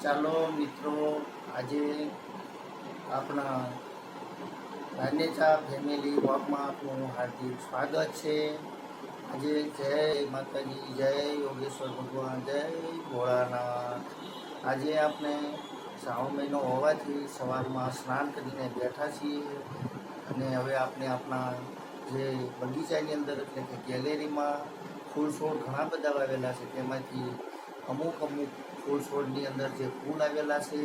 ચાલો મિત્રો, આજે આપણા ધાનેચા ફેમિલી વોકમાં આપનું હાર્દિક સ્વાગત છે। આજે જય માતાજી, જય યોગેશ્વર ભગવાન, જય ભોળાનાથ। આજે આપણે શ્રાવણ મહિનો હોવાથી સવારમાં સ્નાન કરીને બેઠા છીએ અને હવે આપણે આપણા જે બગીચાની અંદર એટલે કે ગેલેરીમાં ફૂલ છોડ ઘણા બધા વાવેલા છે, તેમાંથી અમુક ફૂલ છોડની અંદર જે ફૂલ આવેલા છે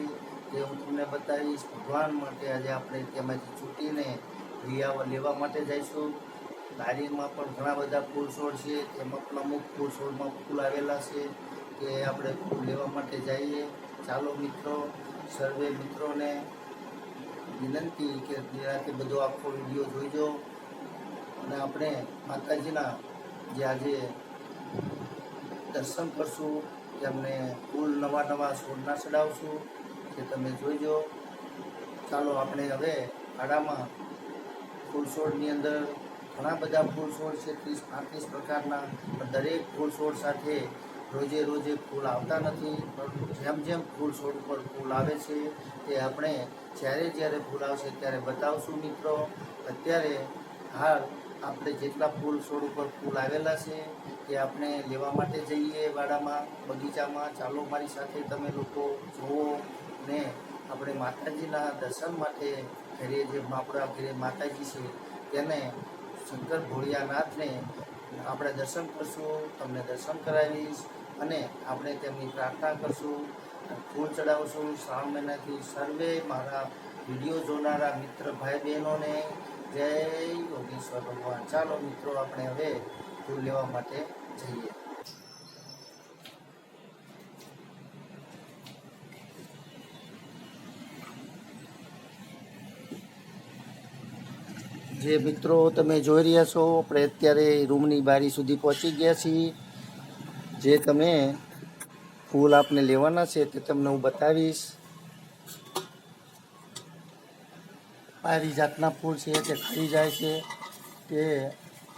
તે હું તમને બતાવીશ। ભગવાન માટે આજે આપણે તેમાંથી ચૂંટીને લેવા માટે જઈશું। દારીમાં પણ ઘણા બધા ફૂલ છોડ છે, તેમાં પણ અમુક ફૂલ છોડમાં ફૂલ આવેલા છે કે આપણે ફૂલ લેવા માટે જઈએ। ચાલો મિત્રો, સર્વે મિત્રોને વિનંતી કે નિરાંતે બધો આખો વિડીયો જોઈજો અને આપણે માતાજીના જે આજે દર્શન કરશું, તેમને ફૂલ નવા છોડના ચડાવશું કે તમે જોઈજો। ચાલો આપણે હવે આડામાં ફૂલ છોડની અંદર ઘણા બધા ફૂલ છોડ છે, 30-35 પ્રકારના, પણ દરેક ફૂલ છોડ સાથે રોજે ફૂલ આવતા નથી, પણ જેમ ફૂલ છોડ ઉપર ફૂલ આવે છે તે આપણે જ્યારે ફૂલ આવશે ત્યારે બતાવશું મિત્રો। અત્યારે હાલ આપણે જેટલા ફૂલ છોડ ઉપર ફૂલ આવેલા છે તે આપણે લેવા માટે જઈએ વાડામાં, બગીચામાં। ચાલો મારી સાથે તમે લોકો જુઓ ને આપણે માતાજીના દર્શન માટે ઘરે જે આપણા ઘરે માતાજી છે તેને શંકર ભોળિયાનાથને આપણે દર્શન કરશું, તમને દર્શન કરાવીશ અને આપણે તેમની પ્રાર્થના કરશું, ફૂલ ચડાવશું। શ્રાવણ મહિનાથી સર્વે મારા વિડીયો જોનારા મિત્ર ભાઈ બહેનોને જય યોગેશ્વર ભગવાન। ચાલો મિત્રો, આપણે હવે ફૂલ લેવા માટે જઈએ। જે મિત્રો તમે જોઈ રહ્યા છો, આપણે અત્યારે રૂમની બારી સુધી પહોંચી ગયા છીએ। જે તમે ફૂલ આપને લેવાના છે તે તમને હું બતાવીશ। પારિજાતના ફૂલ છે તે ખરી જાય છે, તે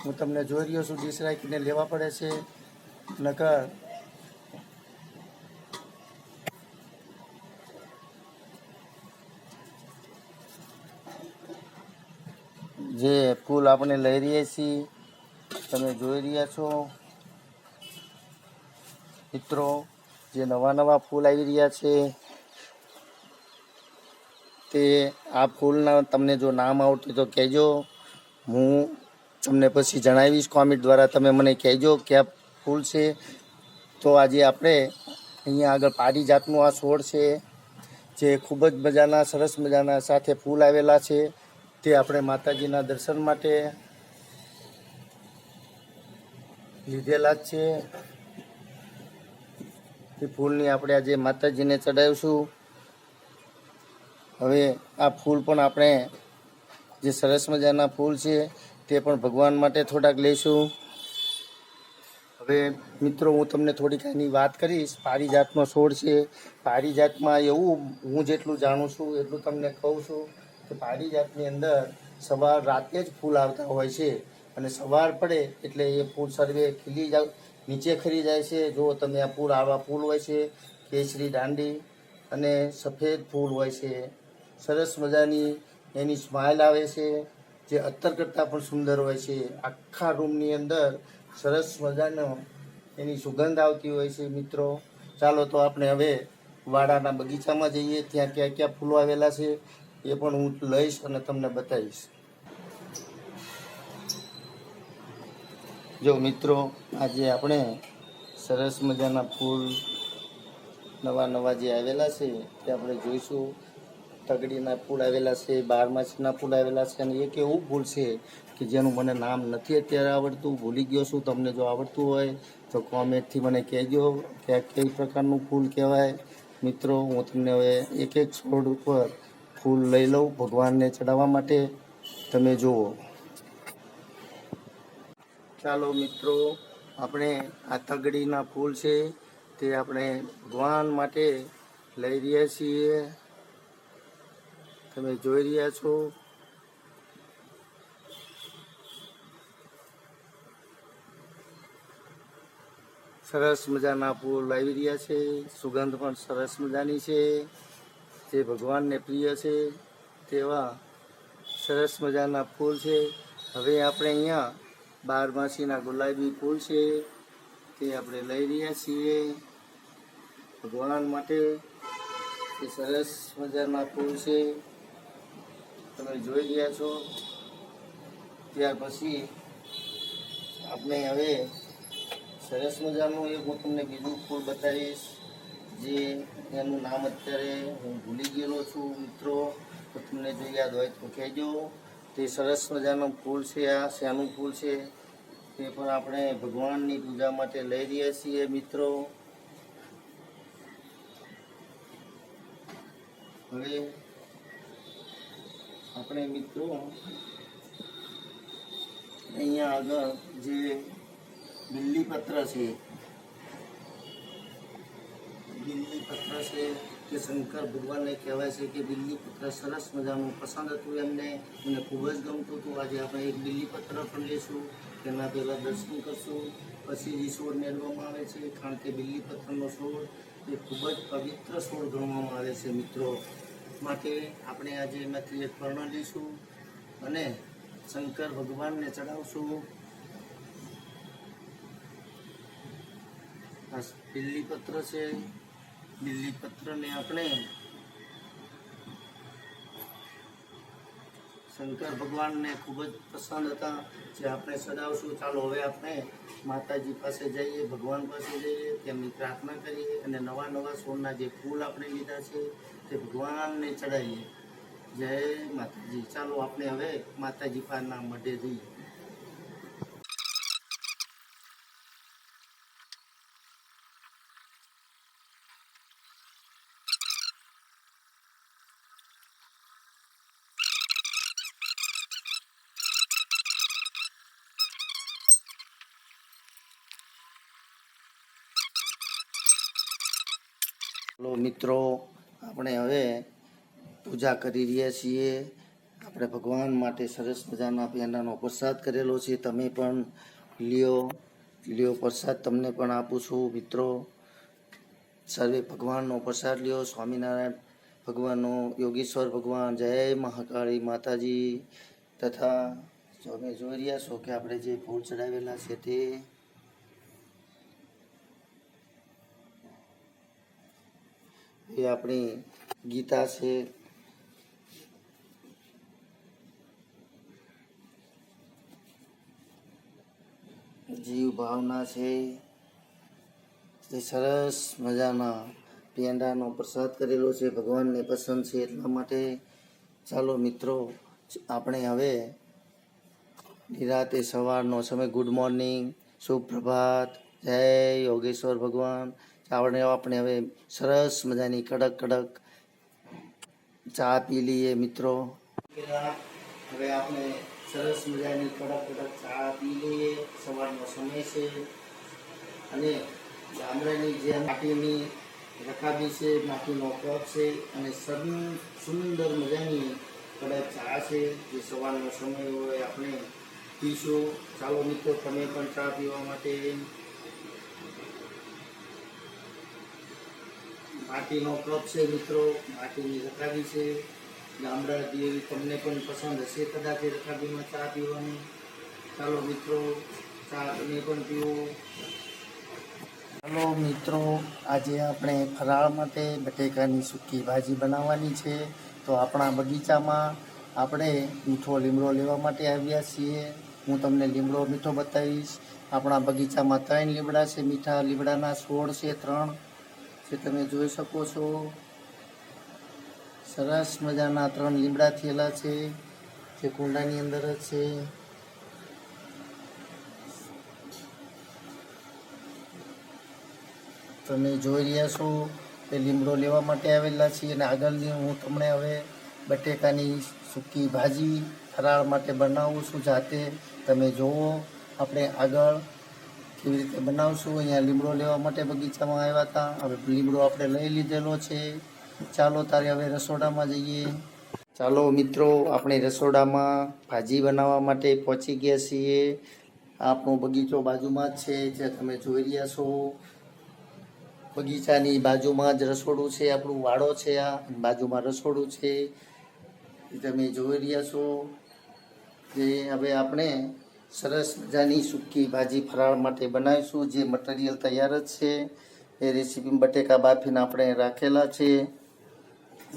હું તમને જોઈ રહ્યો છું, ડીશ રાખીને લેવા પડે છે, નકર જે ફૂલ આપણે લઈ રહ્યા છીએ તમે જોઈ રહ્યા છો મિત્રો, જે નવા ફૂલ આવી રહ્યા છે તે આ ફૂલના તમને જો નામ આવડતું તો કહેજો, હું તમને પછી જણાવીશ કોમેન્ટ દ્વારા। તમે મને કહેજો કયા ફૂલ છે। તો આજે આપણે અહીંયા આગળ પારિજાતનું આ છોડ છે, જે ખૂબ જ મજાના સરસ મજાના સાથે ફૂલ આવેલા છે, તે આપણે માતાજીના દર્શન માટે લીધેલા જ છે। તે ફૂલની આપણે આજે માતાજીને ચડાવીશું। હવે આ ફૂલ પણ આપણે જે સરસ મજાના ફૂલ છે તે પણ ભગવાન માટે થોડાક લઈશું। હવે મિત્રો, હું તમને થોડીક આની વાત કરીશ। પારિજાતનો છોડ છે, પારિજાતમાં એવું હું જેટલું જાણું છું એટલું તમને કહું છું કે પારિજાતની અંદર રાતે જ ફૂલ આવતા હોય છે અને સવાર પડે એટલે એ ફૂલ સર્વે નીચે ખરી જાય છે। જો તમે આ ફૂલ આવા ફૂલ હોય છે, કેસરી દાંડી અને સફેદ ફૂલ હોય છે, સરસ મજાની એની સ્માઇલ આવે છે, જે અત્તર કરતાં પણ સુંદર હોય છે। આખા રૂમની અંદર સરસ મજાનો એની સુગંધ આવતી હોય છે મિત્રો। ચાલો તો આપણે હવે વાડાના બગીચામાં જઈએ, ત્યાં ક્યાં ફૂલો આવેલા છે એ પણ હું લઈશ અને તમને બતાવીશ। જો મિત્રો, આજે આપણે સરસ મજાના ફૂલ નવા જે આવેલા છે તે આપણે જોઈશું। તગડીના ફૂલ આવેલા છે, 12 માસના ફૂલ આવેલા છે, અને એક એવું ફૂલ છે કે જેનું મને નામ નથી અત્યારે આવડતું, ભૂલી ગયો છું। તમને જો આવડતું હોય તો કોમેન્ટથી મને કહેજો કે આ કઈ પ્રકારનું ફૂલ કહેવાય મિત્રો। હું તમને હવે એક છોડ ઉપર ફૂલ લઈ લઉં ભગવાનને ચડાવવા માટે, તમે જુઓ। ચાલો મિત્રો, આપણે આ તગડીના ફૂલ છે તે આપણે ભગવાન માટે લઈ રહ્યા છીએ, તમે જોઈ રહ્યા છો। સરસ મજાના ફૂલ આવી રહ્યા છે, સુગંધ પણ સરસ મજાની છે, જે ભગવાનને પ્રિય છે તેવા સરસ મજાના ફૂલ છે. હવે આપણે અહીંયા 12 ગુલાબી ફૂલ છે તે આપણે લઈ રહ્યા છીએ ભગવાન માટે. એ સરસ મજાના ફૂલ છે, તમે જોઈ રહ્યા છો. ત્યાર પછી આપણે હવે સરસ મજાનું એક હું તમને બીજું ફૂલ બતાવીશ, જે એનું નામ અત્યારે હું ભૂલી ગયેલો છું મિત્રો, તો તમને જો યાદ હોય તો કહેજો. તે સરસ મજાનું ફૂલ છે, આ શેનું ફૂલ છે તે પણ આપણે ભગવાનની પૂજા માટે લઈ રહ્યા છીએ મિત્રો. હવે આપણે મિત્રો અહીંયા આગળ જે બિલ્લીપત્ર છે, બિલ્લીપત્ર છે કે શંકર ભગવાનને કહેવાય છે કે બિલ્લીપત્ર સરસ મજાનું પસંદ હતું એમને ખૂબ જ ગમતું હતું. આજે આપણે એક બિલ્લીપત્ર પણ લઈશું, તેના પહેલાં દર્શન કરશું, પછી જ છોડ મેળવવામાં આવે છે, કારણ કે બિલ્લીપત્રનો છોડ એ ખૂબ જ પવિત્ર છોડ ગણવામાં આવે છે મિત્રો. માટે આપણે આજે એમાંથી એક પર્ણ લઈશું અને શંકર ભગવાનને ચડાવશું. આ બિલ્લીપત્ર છે, બિલ્લીપત્રને આપણે શંકર ભગવાનને ખૂબ જ પસંદ હતા, જે આપણે ચડાવશું. ચાલો હવે આપણે માતાજી પાસે જઈએ, ભગવાન પાસે જઈએ, તેમની પ્રાર્થના કરીએ અને નવા નવા છોડના જે ફૂલ આપણે લીધા છે તે ભગવાનને ચડાવીએ. જય માતાજી. ચાલો આપણે હવે માતાજી પાસેના મઢે જઈએ. હેલો મિત્રો, આપણે હવે પૂજા કરી રહ્યા છીએ. આપણે ભગવાન માટે સરસ મજાના પેંડાનો પ્રસાદ કરેલો છે, તમે પણ લ્યો પ્રસાદ તમને પણ આપું છું મિત્રો. સર્વે ભગવાનનો પ્રસાદ લ્યો. સ્વામિનારાયણ ભગવાનનો, યોગેશ્વર ભગવાન, જય મહાકાળી માતાજી. તથા તમે જોઈ રહ્યા છો કે આપણે જે ફૂલ ચડાવેલા છે તે એ આપણી ગીતા છે, જીવ ભાવના છે. તે સરસ મજાના પેંડાનો પ્રસાદ કરેલો છે, ભગવાનને પસંદ છે એટલા માટે. ચાલો મિત્રો, આપણે હવે નિરાતે સવારનો સમય, ગુડ મોર્નિંગ, શુભ પ્રભાત, જય યોગેશ્વર ભગવાન. આપણે હવે સરસ મજાની કડક ચા પી લઈએ મિત્રો. હવે આપણે સરસ મજાની કડક ચા પી લઈએ. સવારનો સમય છે અને ગામડાની જે માટીની રકાબી છે, માટીનો કપ છે અને સુંદર મજાની કડક ચા છે, જે સવારનો સમય હોય આપણે પીશું. ચાલો મિત્રો, તમે પણ ચા પીવા માટે. માટીનો કપ છે મિત્રો, માટીની રકાબી છે, ગામડા જેવી તમને પણ પસંદ હશે કદાચ એ રકાબીમાં ચા પીવાની. ચાલો મિત્રો, ચા તમે પણ પીવો. ચાલો મિત્રો, આજે આપણે ફરાળ માટે બટેકાની સૂકી ભાજી બનાવવાની છે. તો આપણા બગીચામાં આપણે મીઠો લીમડો લેવા માટે આવ્યા છીએ. હું તમને લીમડો મીઠો બતાવીશ. આપણા બગીચામાં 3 લીમડા છે, મીઠા લીમડાના છોડ છે 3, જે તમે જોઈ શકો છો. સરસ મજાના 3 લીમડા થયેલા છે, જે કુંડાની અંદર જ છે. તમે જોઈ રહ્યા છો એ લીમડો લેવા માટે આવેલા છીએ અને આગળની હું તમને હવે બટેકાની સૂકી ભાજી ફરાળ માટે બનાવું છું જાતે. તમે જુઓ આપણે આગળ કેવી રીતે બનાવશું. અહીંયા લીમડો લેવા માટે બગીચામાં આવ્યા હતા, હવે લીમડો આપણે લઈ લીધેલો છે. ચાલો તારે હવે રસોડામાં જઈએ. ચાલો મિત્રો, આપણે રસોડામાં ભાજી બનાવવા માટે પહોંચી ગયા છીએ. આપણો બગીચો બાજુમાં જ છે, જે તમે જોઈ રહ્યા છો. બગીચાની બાજુમાં જ રસોડું છે, આપણું વાડો છે, આ બાજુમાં રસોડું છે, એ તમે જોઈ રહ્યા છો. જે હવે આપણે સરસ મજાની સૂકી ભાજી ફરાળ માટે બનાવીશું. જે મટીરિયલ તૈયાર જ છે એ રેસીપી બટેકા બાફીને આપણે રાખેલા છે.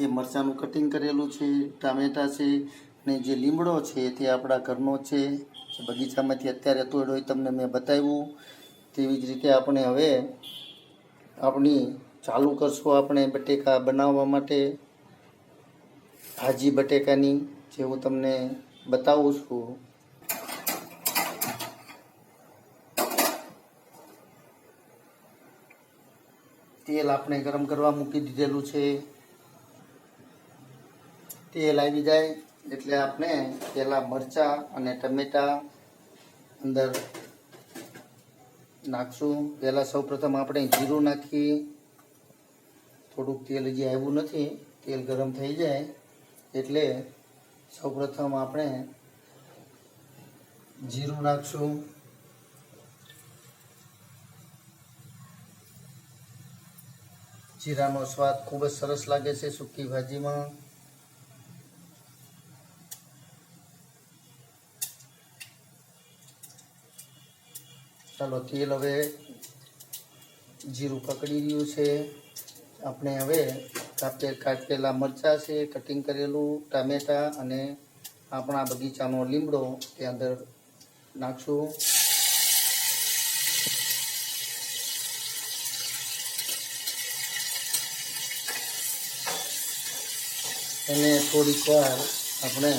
એ મરચાંનું કટિંગ કરેલું છે, ટામેટાં છે, અને જે લીમડો છે તે આપણા ઘરનો છે, જે બગીચામાંથી અત્યારે તોડ્યો હોય તમને મેં બતાવ્યું. તેવી જ રીતે આપણે હવે આપણી ચાલુ કરશું આપણે બટેકા બનાવવા માટે. ભાજી બટેકાની જે હું તમને બતાવું છું. તેલ આપણે ગરમ કરવા મૂકી દીધેલું છે. તેલ આવી જાય એટલે આપણે પહેલાં મરચાં અને ટમેટાં અંદર નાખશું. પહેલાં સૌપ્રથમ આપણે જીરું નાખીએ. થોડુંક તેલ હજી આવ્યું નથી, તેલ ગરમ થઈ જાય એટલે સૌપ્રથમ આપણે જીરું નાખશું. જીરાનો સ્વાદ ખૂબ જ સરસ લાગે છે સૂકી ભાજીમાં. ચાલો, તેલ હવે જીરું પકડી રહ્યું છે. આપણે હવે કાપેલા મરચાં છે, કટિંગ કરેલું ટામેટાં અને આપણા બગીચાનો લીમડો તે અંદર નાખશું. અને થોડીક વાર આપણે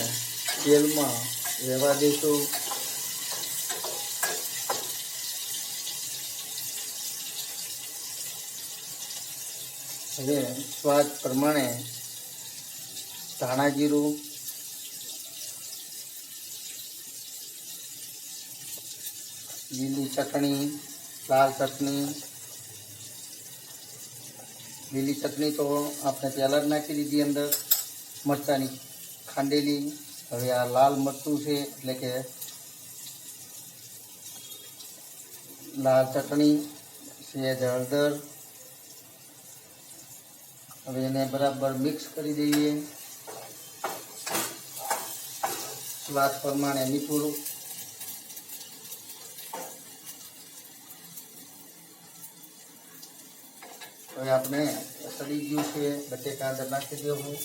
તેલમાં રહેવા દઈશું. હવે સ્વાદ પ્રમાણે ધાણા જીરું, લીલી ચટણી, લાલ ચટણી. લીલી ચટણી તો આપણે પહેલાં જ નાખી દીધી અંદર, મરચાંની ખાંડેલી. હવે આ લાલ મરચું છે એટલે કે લાલ ચટણી, સહેજ હળદર. હવે એને બરાબર મિક્સ કરી દઈએ. સ્વાદ પ્રમાણે મીઠું. હવે આપણે સડી ગયું છે, બટેકા અંદર નાખી દેવું.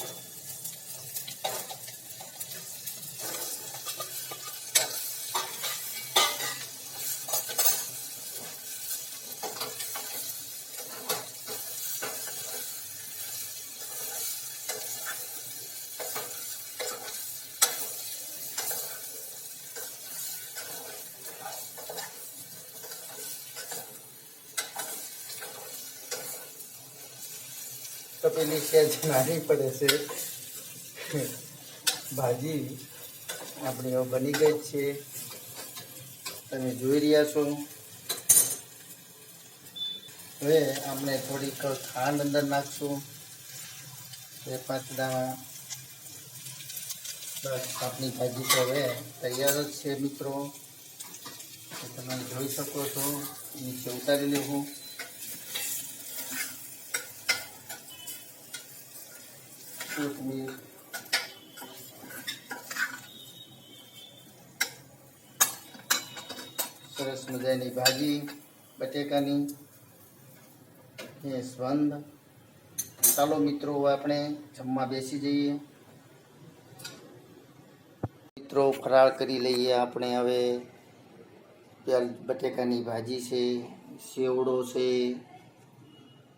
તો પેલી સેજ નાની પડે છે. ભાજી આપણી હવે બની ગઈ જ છે, તમે જોઈ રહ્યા છો. હવે આપણે થોડીક ખાંડ અંદર નાખશું, 4-5 દાણા. બસ આપણી ભાજી તો હવે તૈયાર જ છે મિત્રો. તમે જોઈ શકો છો. નીચે ઉતારી લેવું. કોથમીર, સરસ મજાની ભાજી બટેકાની એ સ્વંદ. ચાલો મિત્રો, આપણે જમવા બેસી જઈએ. મિત્રો, ફરાળ કરી લઈએ આપણે હવે. બટેકાની ભાજી છે, સેવડો છે,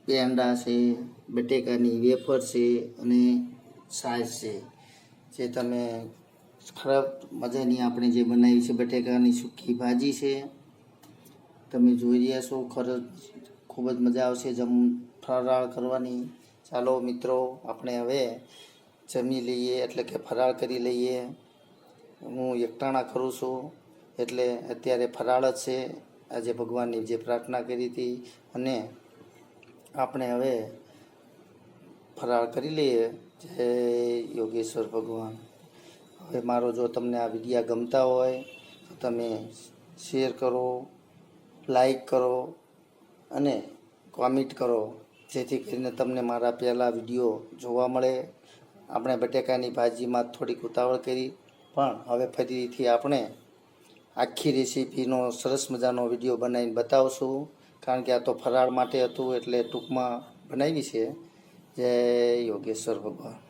પેંડા છે, બટેકાની વેફર છે અને છાશ છે. જે તમે ખરાબ મજાની આપણે જે બનાવી છે બટેકાની સૂકી ભાજી છે, તમે જોઈ રહ્યા છો. ખૂબ જ મજા આવશે ફરાળ કરવાની. ચાલો મિત્રો, આપણે હવે જમી લઈએ, એટલે કે ફરાળ કરી લઈએ. હું એકટાણા કરું છું એટલે અત્યારે ફરાળ જ છે. આજે ભગવાનની જે પ્રાર્થના કરી હતી અને આપણે હવે ફરાળ કરી લઈએ. જય યોગેશ્વર ભગવાન. હવે મારો જો તમને આ વિડીયા ગમતા હોય તો તમે શેર કરો, લાઈક કરો અને કોમેન્ટ કરો, જેથી કરીને તમને મારા પહેલાં વિડીયો જોવા મળે. આપણે બટેકાની ભાજીમાં થોડીક ઉતાવળ કરી, પણ હવે ફરીથી આપણે આખી રેસીપીનો સરસ મજાનો વિડીયો બનાવીને બતાવશું. કારણ કે આ તો ફરાળ માટે હતું એટલે ટૂંકમાં બનાવી છે. જય યોગેશ્વર ભગવાન.